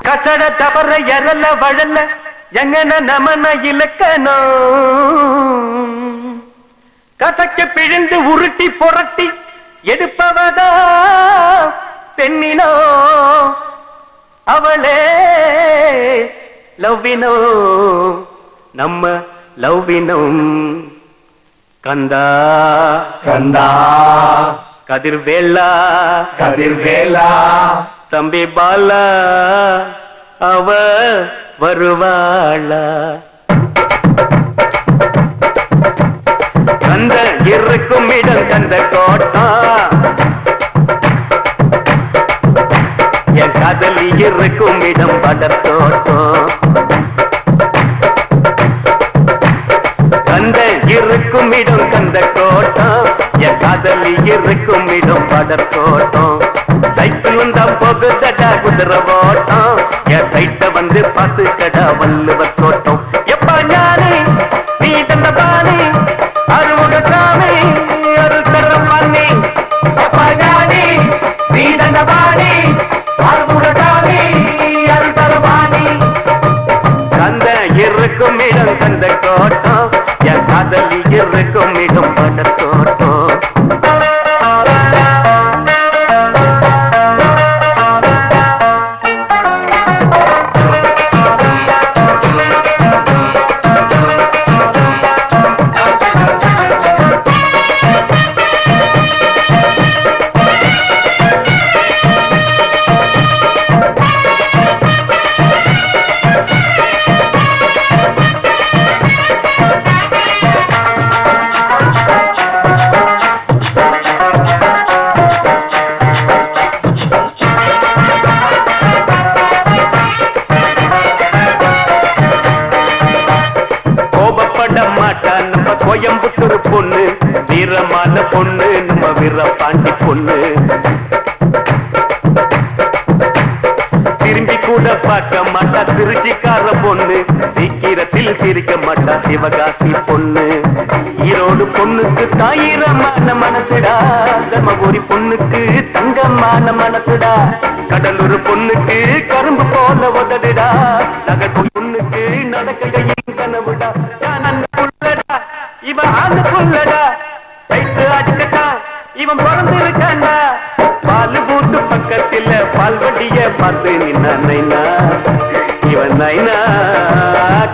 கசட தவற எரல வழல எங்கன நமன இலக்கணம் கசக்க பிழிந்து உருட்டி புரட்டி எடுப்பவதா பெண்ணினோ அவளே லவ்வினோ நம்ம லவ்வினம் கந்தா கந்தா கதிர்வேலா கதிர்வேலா தம்பி பாலா அவ வருவாளா கந்த இருக்கும் இடம் கந்த கோட்டா என் காதலி இருக்கும் இடம் படத்தோட்டம் கந்த இருக்கும் இடம் கந்த கோட்டம் என் காதலி இருக்கும் இடம் படத்தோட்டம் சைக்கிள் வந்தா போகுதடா குதிரை ஓட்டம் என் சைட்ட வந்து பாத்து கடா வள்ளுவர் தோட்டம் எப்பா ஞானி நீ தந்த பாணி அறுமுக சாமி அரு தரம் பண்ணி எப்பா ஞானி நீ தந்த பாணி அறுமுக சாமி அரு தரம் பாணி கந்த இருக்கும் இடம் கந்த கோட்டம் என் காதலி இருக்கும் இடம் படத்தோட்டம் கோயம்புத்தூர் பொண்ணு வீரமான பொண்ணு நம்ம வீரபாண்டி பொண்ணு திரும்பி கூட பார்க்க மாட்டா திருச்சிக்கார பொண்ணு சீக்கிரத்தில் சிரிக்க மாட்டா சிவகாசி பொண்ணு ஈரோடு பொண்ணுக்கு தாயிரமான மனசுடா தர்மபுரி பொண்ணுக்கு தங்கமான மனசுடா கடலூர் பொண்ணுக்கு கரும்பு போல உதடுடா நகர்புரி பொண்ணுக்கு நடக்கையின் கனவுடா இவன் ஆண்டு புள்ளடா வயிற்று அடிக்கட்டா இவன் பிறந்திருக்காண்டா பால் பூட்டு பக்கத்தில் பால் வட்டிய பார்த்து நின்னா நைனா இவன் நைனா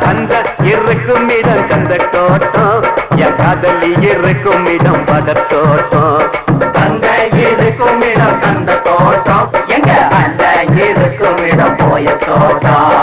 கந்த இருக்கும் இடம் கந்த தோட்டம் என் காதலி இருக்கும் இடம் படத்தோட்டம் கந்த இருக்கும் இடம் கந்த தோட்டம் எங்க அந்த இருக்கும் இடம் போய தோட்டம்